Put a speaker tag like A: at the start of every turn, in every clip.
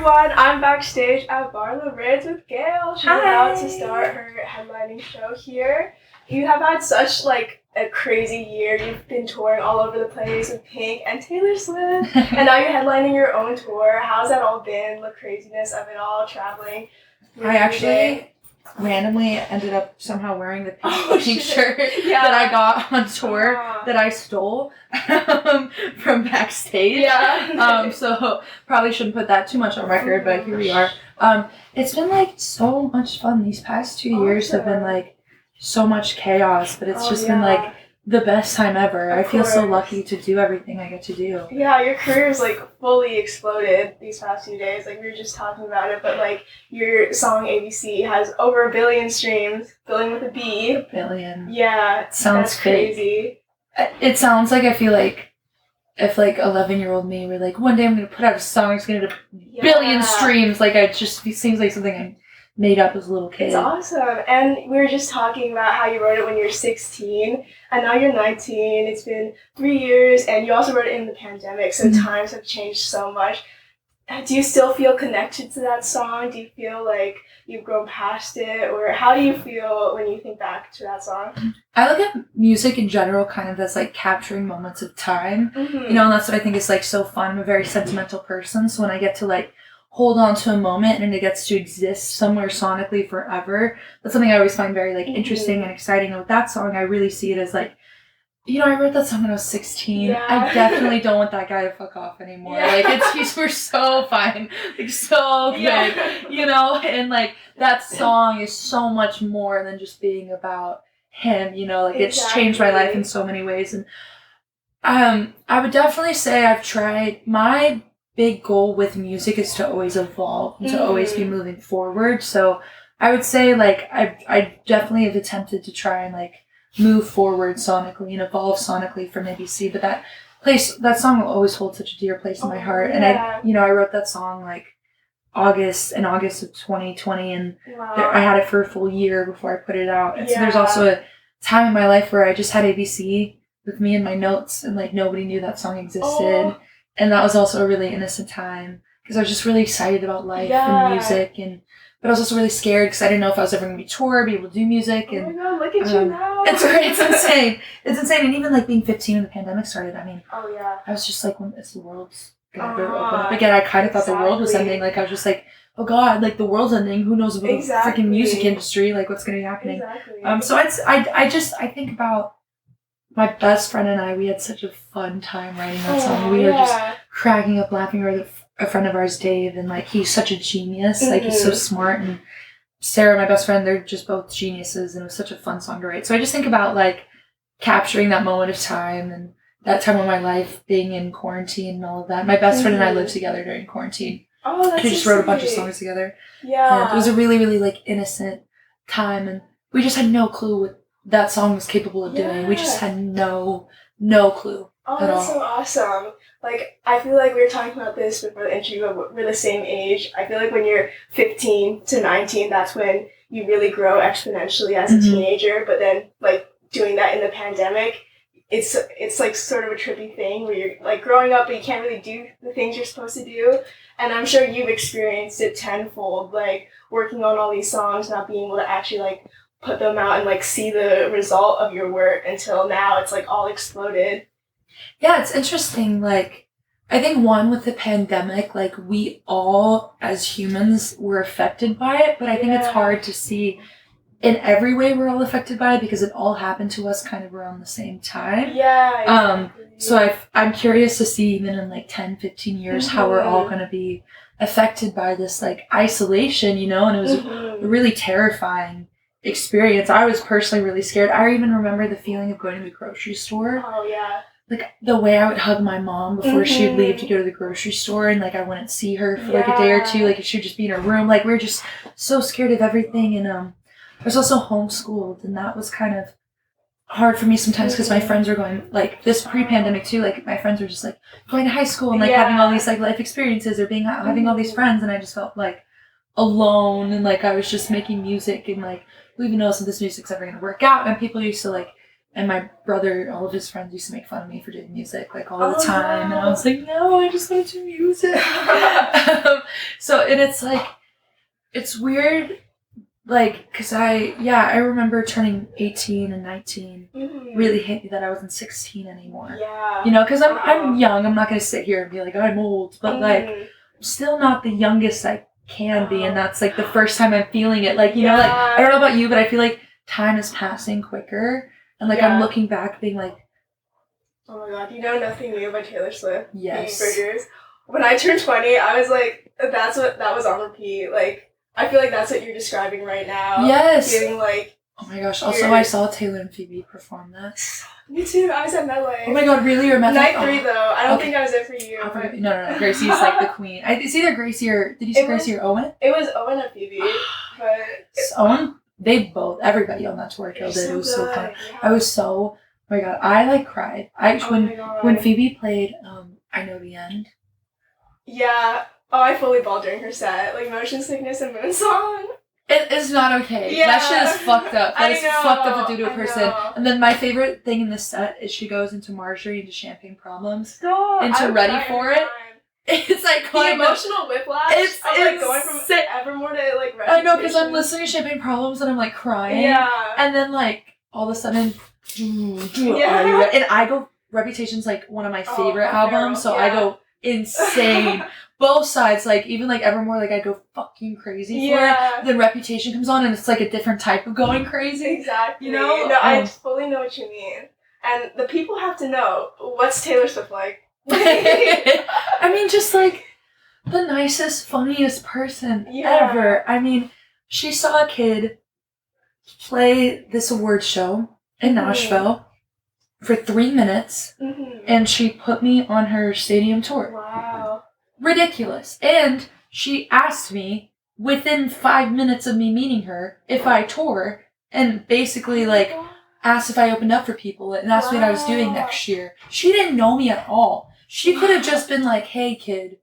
A: everyone, I'm backstage at Bar La Ridge with Gayle. She's about to start her headlining show here. You have had such a crazy year. You've been touring all over the place with Pink and Taylor Swift, and now you're headlining your own tour. How's that all been? The craziness of it all, traveling.
B: I actually randomly ended up somehow wearing the pink shirt that I got on tour that I stole from backstage.
A: Yeah.
B: So probably shouldn't put that too much on record, but here we are. It's been so much fun. These past 2 years have been so much chaos, but it's just been the best time ever. I feel so lucky to do everything I get to do.
A: Yeah, your career's fully exploded these past few days. We were just talking about it, but your song ABC has over 1 billion streams, billion with a B.
B: 1 billion.
A: Yeah,
B: sounds
A: that's crazy.
B: It sounds like I feel like if 11-year-old me were one day I'm gonna put out a song, it's gonna get 1 billion streams. It seems like something I made up as a little kid.
A: It's awesome. And we were just talking about how you wrote it when you were 16, and now you're 19. It's been 3 years, and you also wrote it in the pandemic, so times have changed so much. Do you still feel connected to that song? Do you feel like you've grown past it? Or how do you feel when you think back to that song?
B: I look at music in general kind of as capturing moments of time. And that's what I think is so fun. I'm a very sentimental person, so when I get to hold on to a moment and it gets to exist somewhere sonically forever, that's something I always find very interesting and exciting. And with that song, I really see it as I wrote that song when I was 16.
A: Yeah.
B: I definitely don't want that guy to fuck off anymore. We're so fine, so good, and that song is so much more than just being about him, it's changed my life in so many ways. And I would definitely say I've tried. My big goal with music is to always evolve and to always be moving forward. So I would say I definitely have attempted to try and move forward sonically and evolve sonically from ABC, but that song will always hold such a dear place in my heart.
A: Yeah.
B: And I wrote that song in August of 2020, and I had it for a full year before I put it out. And so there's also a time in my life where I just had ABC with me and my notes, and nobody knew that song existed. And that was also a really innocent time because I was just really excited about life and music, but I was also really scared because I didn't know if I was ever going to be tour, be able to do music. And,
A: oh my God, look at you now.
B: It's insane. It's insane. And even being 15 when the pandemic started, I was just when is the world's going to open up again? I kind of thought the world was ending. I was just oh God, the world's ending. Who knows about the freaking music industry? What's going to be happening?
A: Exactly.
B: So I think about my best friend and I, we had such a fun time writing that song. We were just cracking up, laughing with a friend of ours, Dave, and he's such a genius. He's so smart. And Sarah, my best friend, they're just both geniuses, and it was such a fun song to write. So I just think about capturing that moment of time and that time of my life, being in quarantine and all of that. My best friend and I lived together during quarantine.
A: Oh, that's
B: We just wrote a bunch of songs together.
A: Yeah.
B: And it was a really, really innocent time, and we just had no clue what that song was capable of doing. We just had no clue.
A: Oh, that's so awesome. I feel we were talking about this before the interview, but we're the same age. I feel when you're 15 to 19, that's when you really grow exponentially as a teenager. But then, doing that in the pandemic, it's sort of a trippy thing where you're growing up, but you can't really do the things you're supposed to do. And I'm sure you've experienced it tenfold, working on all these songs, not being able to actually put them out and see the result of your work until now it's all exploded.
B: Yeah, it's interesting. I think with the pandemic, we all as humans were affected by it, but I think it's hard to see in every way we're all affected by it because it all happened to us kind of around the same time.
A: Yeah. Exactly.
B: So I'm curious to see even in 10, 15 years how we're all going to be affected by this isolation, and it was a really terrifying experience. I was personally really scared. I even remember the feeling of going to the grocery store.
A: Oh, yeah.
B: The way I would hug my mom before she would leave to go to the grocery store, and I wouldn't see her for a day or two. She would just be in her room. We were just so scared of everything. And I was also homeschooled, and that was kind of hard for me sometimes because my friends were going this pre-pandemic too. My friends were just going to high school and having all these life experiences or having all these friends, and I just felt alone, and I was just making music, and who even knows if this music's ever gonna work out. And people used to And my brother and all of his friends used to make fun of me for doing music like all the time. No. And I was like, no, I just want to do music. And it's like, it's weird. Like, cause I remember turning 18 and 19 really hit me that I wasn't 16 anymore.
A: Yeah.
B: You know, cause I'm young. I'm not going to sit here and be like, I'm old, but like, I'm still not the youngest I can be. And that's like the first time I'm feeling it. Like, you know, like, I don't know about you, but I feel like time is passing quicker. And like, I'm looking back being like,
A: oh my God, You Know Nothing New by Taylor Swift.
B: Yes.
A: Bridges. When I turned 20, I was like, that was on repeat. Like, I feel like that's what you're describing right now.
B: Yes.
A: Feeling like...
B: Oh my gosh. Also, I saw Taylor and Phoebe perform that.
A: Me too. I was at Medley.
B: Oh my God, really? Or Medley?
A: Night 3, though. I don't think I was there for you.
B: No. Gracie's like the queen. It's either Gracie or... Did you see Gracie or Owen?
A: It was Owen and Phoebe. But...
B: Owen? They both... Everybody on that tour killed it. It was so fun. Yeah. I was so... Oh my God. I like cried. When Phoebe played I Know the End.
A: Yeah. Oh, I fully bawled during her set. Like, Motion Sickness and Moonsong.
B: It is not okay. Yeah. That shit is fucked up. That is fucked up to do to a person. And then my favorite thing in this set is she goes into Marjorie, into Champagne Problems. Into Ready For It. It's like
A: the emotional whiplash. It's like going from Evermore to like Reputation.
B: I know, because I'm listening to Champagne Problems and I'm like crying. Yeah. And then like all of a sudden, and I go, Reputation's like one of my favorite albums, so I go insane. Both sides, like even like Evermore, like I go fucking crazy for it. Then Reputation comes on and it's like a different type of going crazy.
A: Exactly.
B: You know?
A: No, I fully know what you mean. And the people have to know, what's Taylor Swift like?
B: I mean, just like the nicest, funniest person ever. I mean, she saw a kid play this award show in Nashville for 3 minutes, and she put me on her stadium tour.
A: Wow.
B: Ridiculous. And she asked me within 5 minutes of me meeting her if I tour, and basically like asked if I opened up for people and asked me what I was doing next year. She didn't know me at all. She could have just been like, hey kid,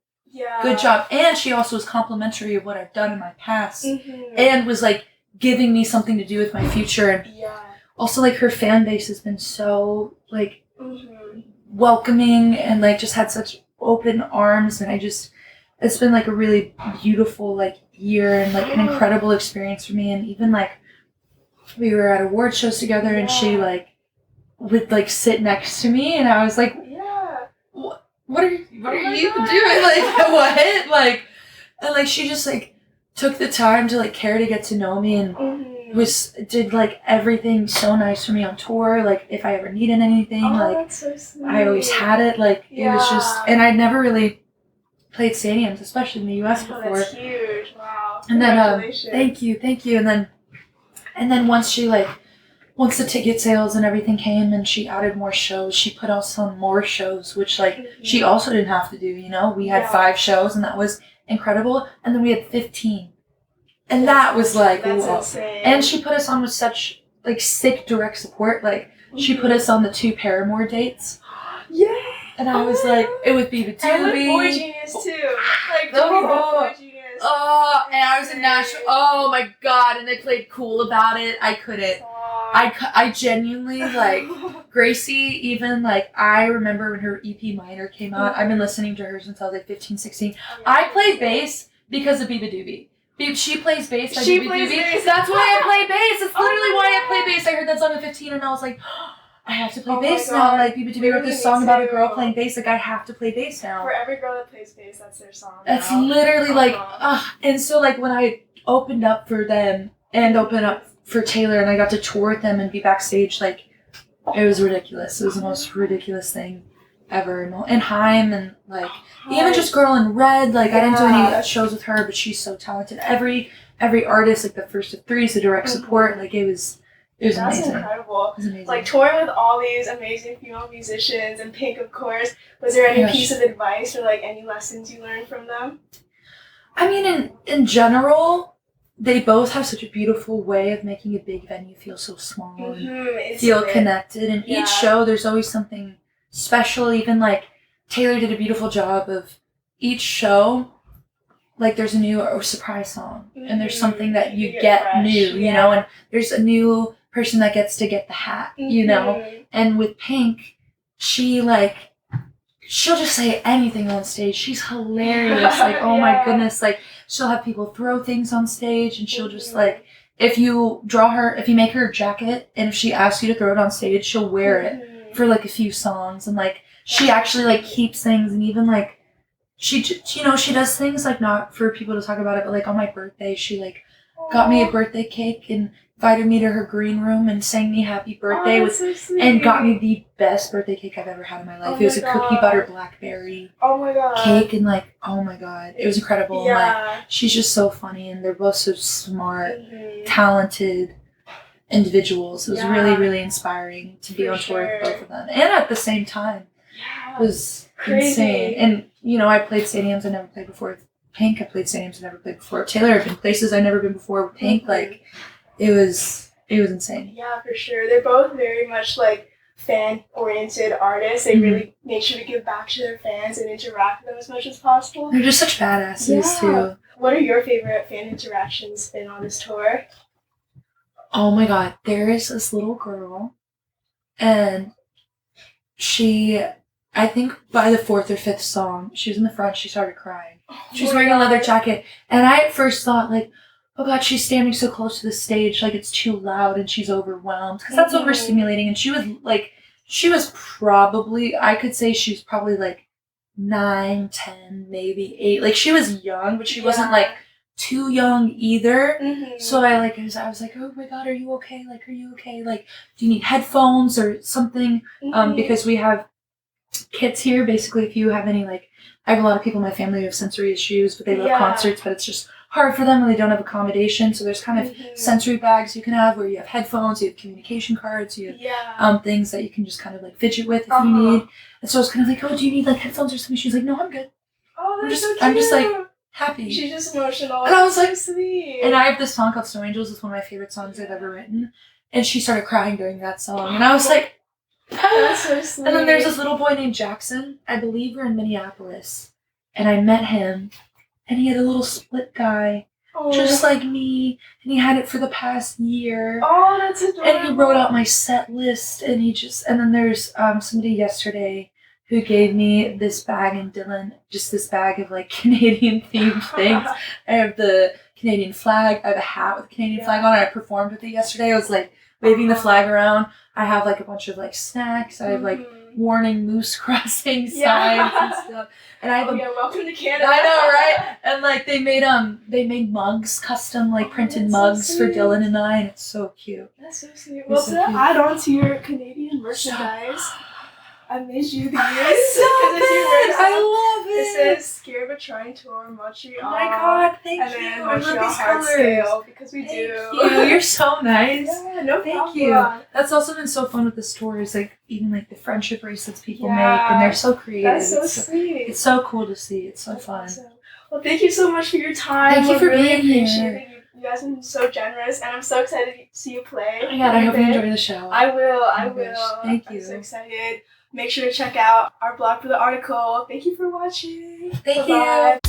B: good job. And she also was complimentary of what I've done in my past and was like giving me something to do with my future. And also like her fan base has been so like welcoming and like just had such open arms, and it's been like a really beautiful like year and like an incredible experience for me. And even like we were at award shows together and she like would like sit next to me and I was like, what are you doing? Like what? Like, and like she just like took the time to like care to get to know me and did like everything so nice for me on tour. Like if I ever needed anything, like
A: that's so sweet.
B: I always had it. Like it was just, and I'd never really played stadiums, especially in the U.S. before.
A: That's huge. Wow.
B: And then thank you. And then once the ticket sales and everything came and she added more shows, she put us on more shows, which like she also didn't have to do, you know? We had 5 shows and that was incredible. And then we had 15. And that was like, whoa.
A: Insane.
B: And she put us on with such like sick direct support. Like she put us on the 2 Paramore dates.
A: Yeah.
B: And I was like, it would be the
A: And with Boy Genius too. Like Boy Genius.
B: Oh, and I was in Nashville. Oh my God. And they played Cool About It. I couldn't. I genuinely, like, Gracie, even, like, I remember when her EP Minor came out. I've been listening to her since I was, like, 15, 16. I played bass because of Biba Doobie. She plays bass like Biba Doobie. That's why I play bass. It's literally why I play bass. I heard that song at 15 and I was like, I have to play bass now. Like, Biba Doobie wrote this song about a girl playing bass. Like, I have to play bass now.
A: For every girl that plays bass, that's their song.
B: That's literally, like, and so, like, when I opened up for them and opened up for Taylor and I got to tour with them and be backstage, like, it was ridiculous. It was the most ridiculous thing ever. And Haim and, like, even just Girl in Red, like, I didn't do any shows with her, but she's so talented. Every artist, like, the first of 3 is the direct support. Like, it was amazing.
A: That's incredible.
B: It was amazing.
A: Like, touring with all these amazing female musicians and Pink, of course. Was there any piece of advice or, like, any lessons you learned from them?
B: I mean, in general, they both have such a beautiful way of making a big venue feel so small and feel connected. And each show, there's always something special. Even, like, Taylor did a beautiful job of each show, like, there's a new surprise song. And there's something that you get new, you know? And there's a new person that gets to get the hat, you know? And with Pink, she'll just say anything on stage. She's hilarious. Like, oh my goodness. Like, she'll have people throw things on stage, and she'll just like, if you make her a jacket, and if she asks you to throw it on stage, she'll wear it for like a few songs. And like, she actually like keeps things, and even like, she does things like not for people to talk about it, but like on my birthday, she like got me a birthday cake and invited me to her green room and sang me happy birthday and got me the best birthday cake I've ever had in my life. It was a cookie butter blackberry cake, and like, oh my god, it was incredible. And like, she's just so funny, and they're both so smart, talented individuals. It was really, really inspiring to be on tour with both of them, and at the same time, it was insane. And you know, I played stadiums I never played before with Pink. I played stadiums I never played before. Taylor had been places I'd never been before with Pink. Like, it was insane. Yeah, for sure. They're both very much like fan-oriented artists. They really make sure to give back to their fans and interact with them as much as possible. They're just such badasses too. What are your favorite fan interactions been on this tour? Oh my god, there is this little girl, and I think by the 4th or 5th song, she was in the front, she started crying. She was wearing a leather jacket, and I at first thought, like, oh god, she's standing so close to the stage, like, it's too loud and she's overwhelmed, because that's overstimulating. And she was probably, I could say she was probably like 9, 10, maybe 8. Like, she was young, but she wasn't like too young either. So I was like, oh my god, are you okay? Like, are you okay? Like, do you need headphones or something? Because we have kids here. Basically, if you have any, like, I have a lot of people in my family who have sensory issues, but they love concerts, but it's just hard for them when they don't have accommodation. So there's kind of sensory bags you can have where you have headphones, you have communication cards, you have things that you can just kind of like fidget with if you need. And so I was kind of like, oh, do you need like headphones or something? She's like, no, I'm good. Oh, that's so cute. I'm just like happy. She's just emotional. And I was like, sweet. And I have this song called Snow Angels. It's one of my favorite songs I've ever written. And she started crying during that song. And I was like, that's so sweet. And then there's this little boy named Jackson. I believe we're in Minneapolis. And I met him. And he had a little split guy, just like me. And he had it for the past year. Oh, that's adorable. And he wrote out my set list. And then there's somebody yesterday who gave me this bag, and Dylan, just this bag of like Canadian themed things. I have the Canadian flag. I have a hat with a Canadian flag on it. I performed with it yesterday. I was like waving the flag around. I have like a bunch of like snacks. I have like warning moose crossing signs and stuff. And I have welcome to Canada. I know, right? And like they made mugs, custom like printed mugs for Dylan and I, and it's so cute. That's so sweet. Well, to add on to your Canadian merchandise, I made you these. I love it. It says Scared but Trying Tour Montreal. Oh my god, thank you. And then Montreal Heart Scale, because we do. Thank you. You're so nice. Yeah, no problem. Thank you. That's also been so fun with this tour, is like even like the friendship bracelets people make, and they're so creative. That's so sweet. It's so cool to see. It's so fun. Awesome. Well, thank you so much for your time. Thank you for being here. You guys have been so generous, and I'm so excited to see you play. Oh my god, I hope you enjoy the show. I will. Thank you. I'm so excited. Make sure to check out our blog for the article. Thank you for watching. Thank you.